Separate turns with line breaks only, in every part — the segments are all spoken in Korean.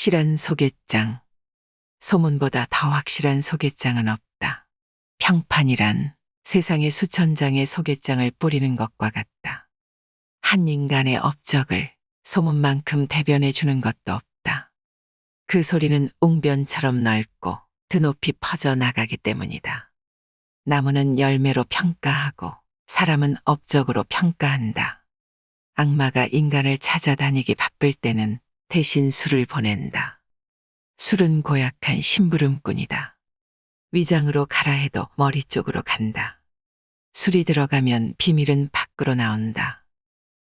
확실한 소개장. 소문보다 더 확실한 소개장은 없다. 평판이란 세상에 수천 장의 소개장을 뿌리는 것과 같다. 한 인간의 업적을 소문만큼 대변해 주는 것도 없다. 그 소리는 웅변처럼 넓고 드높이 퍼져 나가기 때문이다. 나무는 열매로 평가하고 사람은 업적으로 평가한다. 악마가 인간을 찾아다니기 바쁠 때는 대신 술을 보낸다. 술은 고약한 심부름꾼이다. 위장으로 가라 해도 머리 쪽으로 간다. 술이 들어가면 비밀은 밖으로 나온다.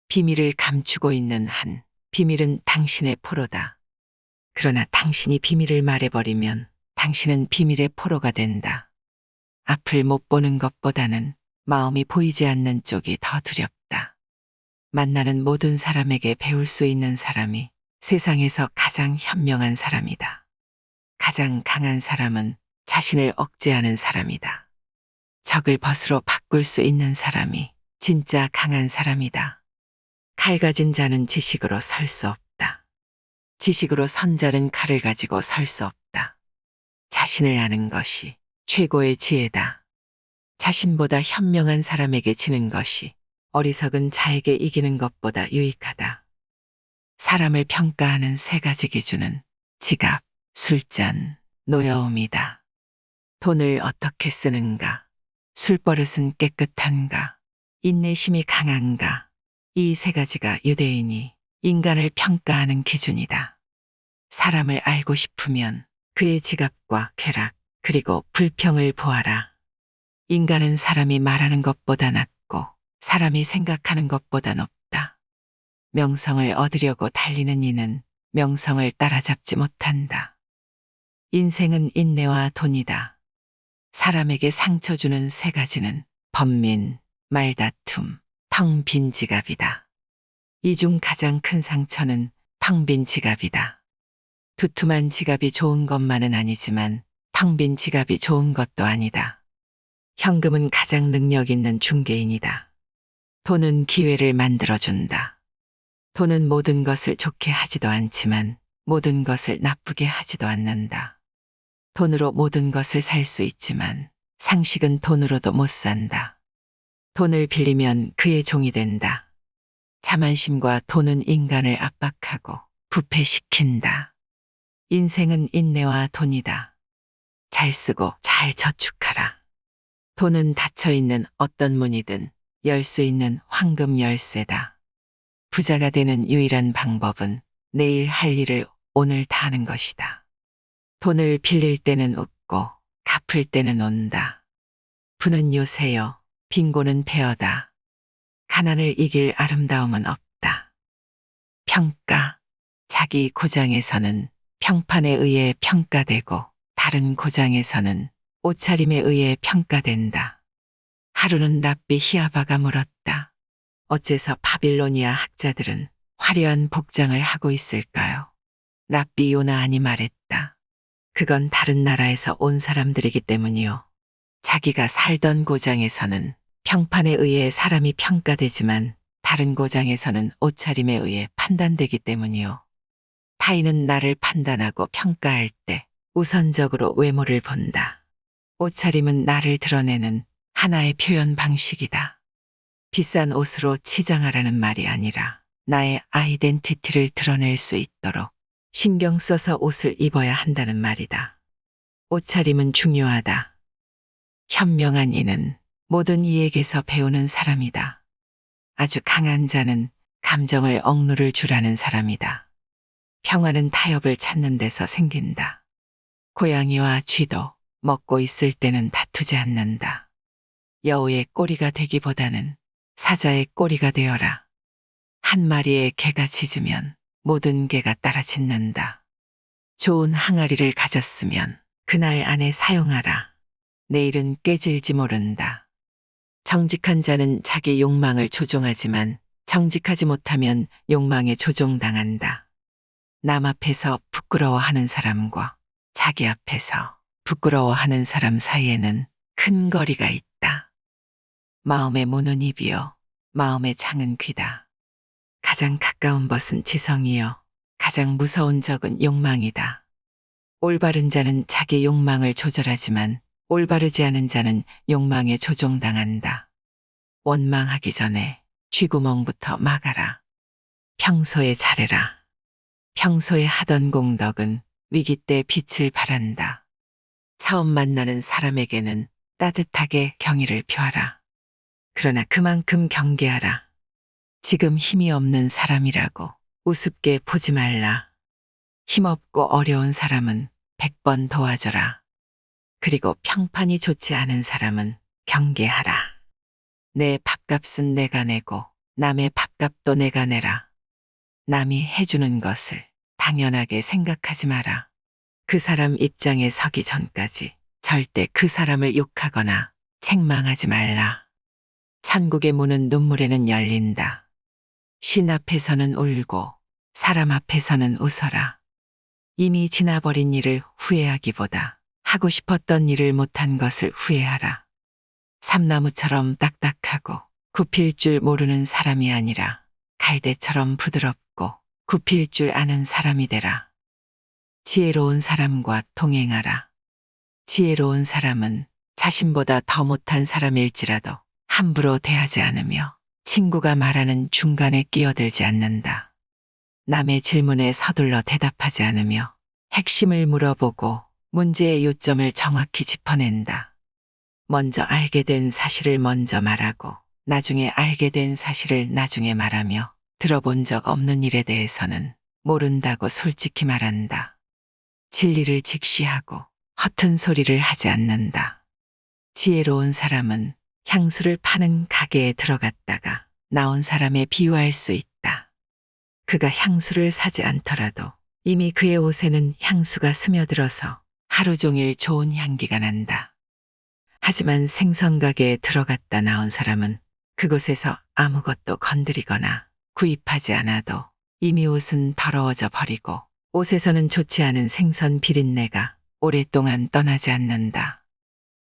비밀을 감추고 있는 한 비밀은 당신의 포로다. 그러나 당신이 비밀을 말해버리면 당신은 비밀의 포로가 된다. 앞을 못 보는 것보다는 마음이 보이지 않는 쪽이 더 두렵다. 만나는 모든 사람에게 배울 수 있는 사람이 세상에서 가장 현명한 사람이다. 가장 강한 사람은 자신을 억제하는 사람이다. 적을 벗으로 바꿀 수 있는 사람이 진짜 강한 사람이다. 칼 가진 자는 지식으로 설 수 없다. 지식으로 선 자는 칼을 가지고 설 수 없다. 자신을 아는 것이 최고의 지혜다. 자신보다 현명한 사람에게 지는 것이 어리석은 자에게 이기는 것보다 유익하다. 사람을 평가하는 세 가지 기준은 지갑, 술잔, 노여움이다. 돈을 어떻게 쓰는가, 술버릇은 깨끗한가, 인내심이 강한가, 이 세 가지가 유대인이 인간을 평가하는 기준이다. 사람을 알고 싶으면 그의 지갑과 쾌락, 그리고 불평을 보아라. 인간은 사람이 말하는 것보다 낮고 사람이 생각하는 것보다 높다. 명성을 얻으려고 달리는 이는 명성을 따라잡지 못한다. 인생은 인내와 돈이다. 사람에게 상처 주는 세 가지는 번민, 말다툼, 텅 빈 지갑이다. 이 중 가장 큰 상처는 텅 빈 지갑이다. 두툼한 지갑이 좋은 것만은 아니지만 텅 빈 지갑이 좋은 것도 아니다. 현금은 가장 능력 있는 중개인이다. 돈은 기회를 만들어준다. 돈은 모든 것을 좋게 하지도 않지만 모든 것을 나쁘게 하지도 않는다. 돈으로 모든 것을 살 수 있지만 상식은 돈으로도 못 산다. 돈을 빌리면 그의 종이 된다. 자만심과 돈은 인간을 압박하고 부패시킨다. 인생은 인내와 돈이다. 잘 쓰고 잘 저축하라. 돈은 닫혀있는 어떤 문이든 열 수 있는 황금 열쇠다. 부자가 되는 유일한 방법은 내일 할 일을 오늘 다 하는 것이다. 돈을 빌릴 때는 웃고 갚을 때는 온다. 부는 요새여, 빈곤은 폐허다. 가난을 이길 아름다움은 없다. 평가. 자기 고장에서는 평판에 의해 평가되고 다른 고장에서는 옷차림에 의해 평가된다. 하루는 랍비 히아바가 물었다. 어째서 바빌로니아 학자들은 화려한 복장을 하고 있을까요? 랍비 요나안이 말했다. 그건 다른 나라에서 온 사람들이기 때문이요. 자기가 살던 고장에서는 평판에 의해 사람이 평가되지만 다른 고장에서는 옷차림에 의해 판단되기 때문이요. 타인은 나를 판단하고 평가할 때 우선적으로 외모를 본다. 옷차림은 나를 드러내는 하나의 표현 방식이다. 비싼 옷으로 치장하라는 말이 아니라 나의 아이덴티티를 드러낼 수 있도록 신경 써서 옷을 입어야 한다는 말이다. 옷차림은 중요하다. 현명한 이는 모든 이에게서 배우는 사람이다. 아주 강한 자는 감정을 억누를 줄 아는 사람이다. 평화는 타협을 찾는 데서 생긴다. 고양이와 쥐도 먹고 있을 때는 다투지 않는다. 여우의 꼬리가 되기보다는 사자의 꼬리가 되어라. 한 마리의 개가 짖으면 모든 개가 따라 짖는다. 좋은 항아리를 가졌으면 그날 안에 사용하라. 내일은 깨질지 모른다. 정직한 자는 자기 욕망을 조종하지만 정직하지 못하면 욕망에 조종당한다. 남 앞에서 부끄러워하는 사람과 자기 앞에서 부끄러워하는 사람 사이에는 큰 거리가 있다. 마음의 문은 입이요, 마음의 창은 귀다. 가장 가까운 벗은 지성이요, 가장 가장 무서운 적은 욕망이다. 올바른 자는 자기 욕망을 조절하지만 올바르지 않은 자는 욕망에 조종당한다. 원망하기 전에 쥐구멍부터 막아라. 평소에 잘해라. 평소에 하던 공덕은 위기 때 빛을 발한다. 처음 만나는 사람에게는 따뜻하게 경의를 표하라. 그러나 그만큼 경계하라. 지금 힘이 없는 사람이라고 우습게 보지 말라. 힘없고 어려운 사람은 100번 도와줘라. 그리고 평판이 좋지 않은 사람은 경계하라. 내 밥값은 내가 내고 남의 밥값도 내가 내라. 남이 해주는 것을 당연하게 생각하지 마라. 그 사람 입장에 서기 전까지 절대 그 사람을 욕하거나 책망하지 말라. 천국의 문은 눈물에는 열린다. 신 앞에서는 울고 사람 앞에서는 웃어라. 이미 지나버린 일을 후회하기보다 하고 싶었던 일을 못한 것을 후회하라. 삼나무처럼 딱딱하고 굽힐 줄 모르는 사람이 아니라 갈대처럼 부드럽고 굽힐 줄 아는 사람이 되라. 지혜로운 사람과 동행하라. 지혜로운 사람은 자신보다 더 못한 사람일지라도 함부로 대하지 않으며 친구가 말하는 중간에 끼어들지 않는다. 남의 질문에 서둘러 대답하지 않으며 핵심을 물어보고 문제의 요점을 정확히 짚어낸다. 먼저 알게 된 사실을 먼저 말하고 나중에 알게 된 사실을 나중에 말하며 들어본 적 없는 일에 대해서는 모른다고 솔직히 말한다. 진리를 직시하고 허튼 소리를 하지 않는다. 지혜로운 사람은 향수를 파는 가게에 들어갔다가 나온 사람에 비유할 수 있다. 그가 향수를 사지 않더라도 이미 그의 옷에는 향수가 스며들어서 하루 종일 좋은 향기가 난다. 하지만 생선 가게에 들어갔다 나온 사람은 그곳에서 아무것도 건드리거나 구입하지 않아도 이미 옷은 더러워져 버리고 옷에서는 좋지 않은 생선 비린내가 오랫동안 떠나지 않는다.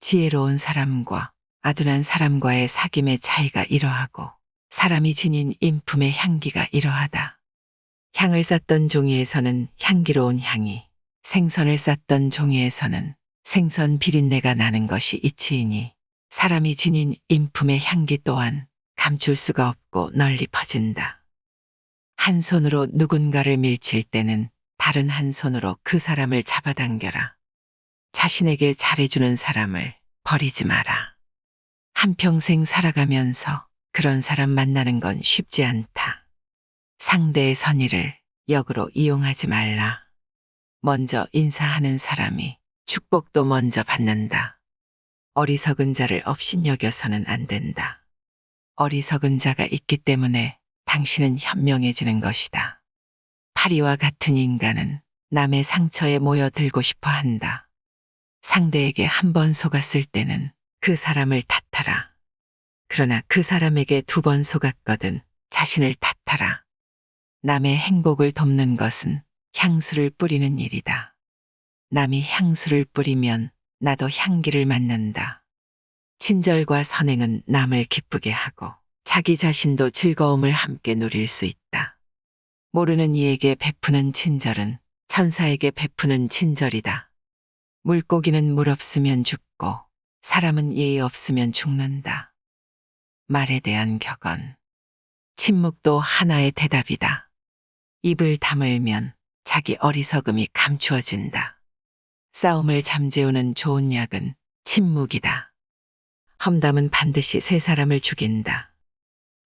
지혜로운 사람과 아둔한 사람과의 사귐의 차이가 이러하고 사람이 지닌 인품의 향기가 이러하다. 향을 쌌던 종이에서는 향기로운 향이, 생선을 쌌던 종이에서는 생선 비린내가 나는 것이 이치이니 사람이 지닌 인품의 향기 또한 감출 수가 없고 널리 퍼진다. 한 손으로 누군가를 밀칠 때는 다른 한 손으로 그 사람을 잡아당겨라. 자신에게 잘해주는 사람을 버리지 마라. 한평생 살아가면서 그런 사람 만나는 건 쉽지 않다. 상대의 선의를 역으로 이용하지 말라. 먼저 인사하는 사람이 축복도 먼저 받는다. 어리석은 자를 업신여겨서는 안 된다. 어리석은 자가 있기 때문에 당신은 현명해지는 것이다. 파리와 같은 인간은 남의 상처에 모여들고 싶어 한다. 상대에게 한 번 속았을 때는 그 사람을 탓하라. 그러나 그 사람에게 2번 속았거든 자신을 탓하라. 남의 행복을 돕는 것은 향수를 뿌리는 일이다. 남이 향수를 뿌리면 나도 향기를 맡는다. 친절과 선행은 남을 기쁘게 하고 자기 자신도 즐거움을 함께 누릴 수 있다. 모르는 이에게 베푸는 친절은 천사에게 베푸는 친절이다. 물고기는 물 없으면 죽고 사람은 예의 없으면 죽는다. 말에 대한 격언. 침묵도 하나의 대답이다. 입을 다물면 자기 어리석음이 감추어진다. 싸움을 잠재우는 좋은 약은 침묵이다. 험담은 반드시 세 사람을 죽인다.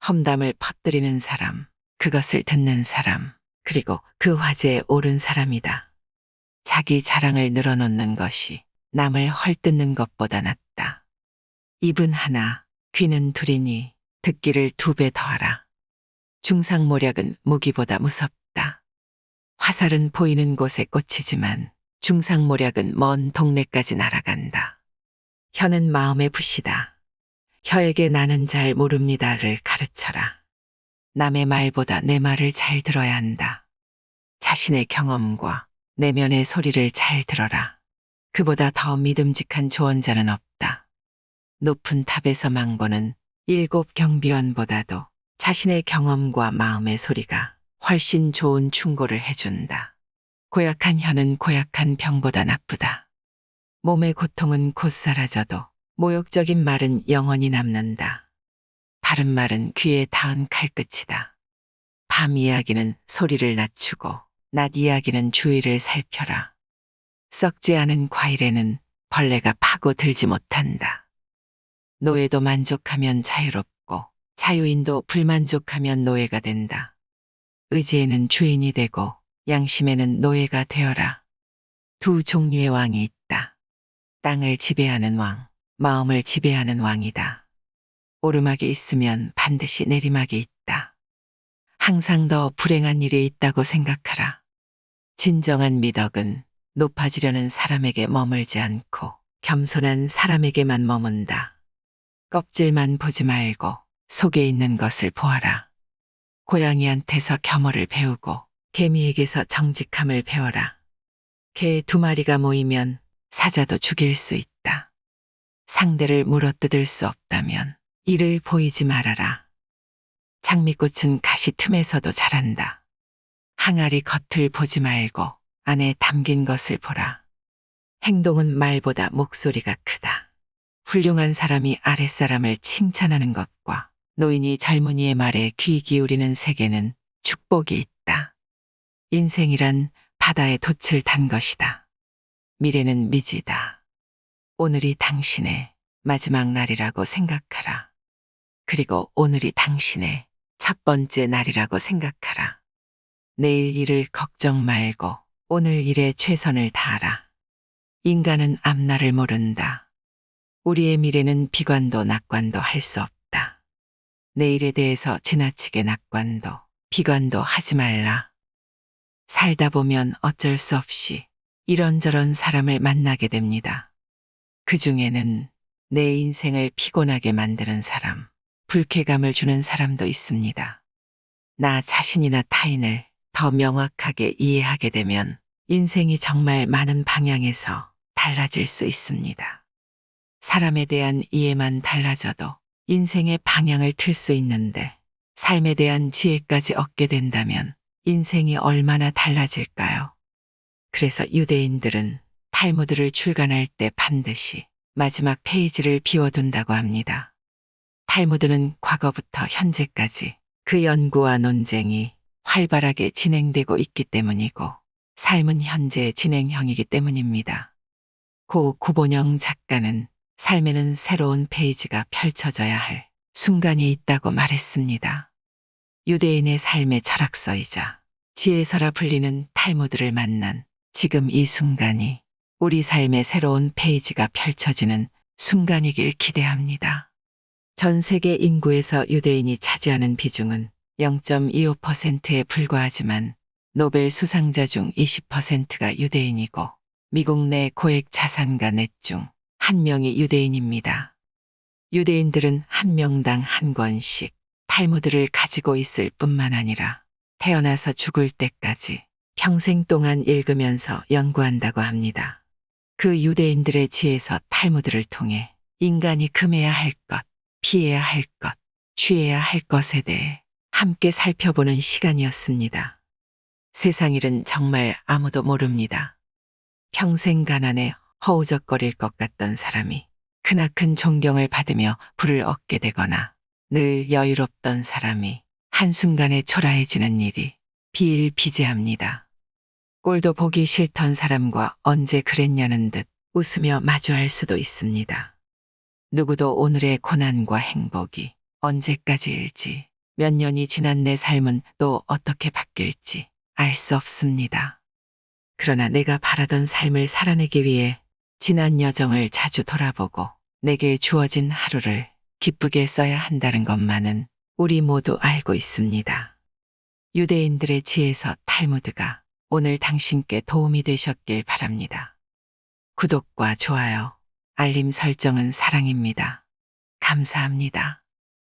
험담을 퍼뜨리는 사람, 그것을 듣는 사람, 그리고 그 화제에 오른 사람이다. 자기 자랑을 늘어놓는 것이 남을 헐뜯는 것보다 낫다. 입은 하나, 귀는 둘이니 듣기를 2배 더하라. 중상모략은 무기보다 무섭다. 화살은 보이는 곳에 꽂히지만 중상모략은 먼 동네까지 날아간다. 혀는 마음의 붓이다. 혀에게 나는 잘 모릅니다를 가르쳐라. 남의 말보다 내 말을 잘 들어야 한다. 자신의 경험과 내면의 소리를 잘 들어라. 그보다 더 믿음직한 조언자는 없다. 높은 탑에서 망보는 7 경비원보다도 자신의 경험과 마음의 소리가 훨씬 좋은 충고를 해준다. 고약한 혀는 고약한 병보다 나쁘다. 몸의 고통은 곧 사라져도 모욕적인 말은 영원히 남는다. 바른 말은 귀에 닿은 칼끝이다. 밤 이야기는 소리를 낮추고 낮 이야기는 주위를 살펴라. 썩지 않은 과일에는 벌레가 파고들지 못한다. 노예도 만족하면 자유롭고 자유인도 불만족하면 노예가 된다. 의지에는 주인이 되고 양심에는 노예가 되어라. 두 종류의 왕이 있다. 땅을 지배하는 왕, 마음을 지배하는 왕이다. 오르막이 있으면 반드시 내리막이 있다. 항상 더 불행한 일이 있다고 생각하라. 진정한 미덕은 높아지려는 사람에게 머물지 않고 겸손한 사람에게만 머문다. 껍질만 보지 말고 속에 있는 것을 보아라. 고양이한테서 겸허를 배우고 개미에게서 정직함을 배워라. 개 두 마리가 모이면 사자도 죽일 수 있다. 상대를 물어뜯을 수 없다면 이를 보이지 말아라. 장미꽃은 가시 틈에서도 자란다. 항아리 겉을 보지 말고 안에 담긴 것을 보라. 행동은 말보다 목소리가 크다. 훌륭한 사람이 아랫사람을 칭찬하는 것과 노인이 젊은이의 말에 귀 기울이는 세계는 축복이 있다. 인생이란 바다에 돛을 단 것이다. 미래는 미지다. 오늘이 당신의 마지막 날이라고 생각하라. 그리고 오늘이 당신의 첫 번째 날이라고 생각하라. 내일 일을 걱정 말고 오늘 일에 최선을 다하라. 인간은 앞날을 모른다. 우리의 미래는 비관도 낙관도 할 수 없다. 내일에 대해서 지나치게 낙관도 비관도 하지 말라. 살다 보면 어쩔 수 없이 이런저런 사람을 만나게 됩니다. 그 중에는 내 인생을 피곤하게 만드는 사람, 불쾌감을 주는 사람도 있습니다. 나 자신이나 타인을 더 명확하게 이해하게 되면 인생이 정말 많은 방향에서 달라질 수 있습니다. 사람에 대한 이해만 달라져도 인생의 방향을 틀 수 있는데 삶에 대한 지혜까지 얻게 된다면 인생이 얼마나 달라질까요? 그래서 유대인들은 탈무드를 출간할 때 반드시 마지막 페이지를 비워둔다고 합니다. 탈무드는 과거부터 현재까지 그 연구와 논쟁이 활발하게 진행되고 있기 때문이고 삶은 현재 진행형이기 때문입니다. 고 구본영 작가는 삶에는 새로운 페이지가 펼쳐져야 할 순간이 있다고 말했습니다. 유대인의 삶의 철학서이자 지혜서라 불리는 탈무드를 만난 지금 이 순간이 우리 삶의 새로운 페이지가 펼쳐지는 순간이길 기대합니다. 전 세계 인구에서 유대인이 차지하는 비중은 0.25%에 불과하지만 노벨 수상자 중 20%가 유대인이고 미국 내 고액 자산가 넷 중 한 명이 유대인입니다. 유대인들은 한 명당 한 권씩 탈무드를 가지고 있을 뿐만 아니라 태어나서 죽을 때까지 평생 동안 읽으면서 연구한다고 합니다. 그 유대인들의 지혜서 탈무드를 통해 인간이 금해야 할 것, 피해야 할 것, 취해야 할 것에 대해 함께 살펴보는 시간이었습니다. 세상 일은 정말 아무도 모릅니다. 평생 가난에 허우적거릴 것 같던 사람이 크나큰 존경을 받으며 부를 얻게 되거나 늘 여유롭던 사람이 한순간에 초라해지는 일이 비일비재합니다. 꼴도 보기 싫던 사람과 언제 그랬냐는 듯 웃으며 마주할 수도 있습니다. 누구도 오늘의 고난과 행복이 언제까지일지, 몇 년이 지난 내 삶은 또 어떻게 바뀔지 알 수 없습니다. 그러나 내가 바라던 삶을 살아내기 위해 지난 여정을 자주 돌아보고 내게 주어진 하루를 기쁘게 써야 한다는 것만은 우리 모두 알고 있습니다. 유대인들의 지혜서 탈무드가 오늘 당신께 도움이 되셨길 바랍니다. 구독과 좋아요, 알림 설정은 사랑입니다. 감사합니다.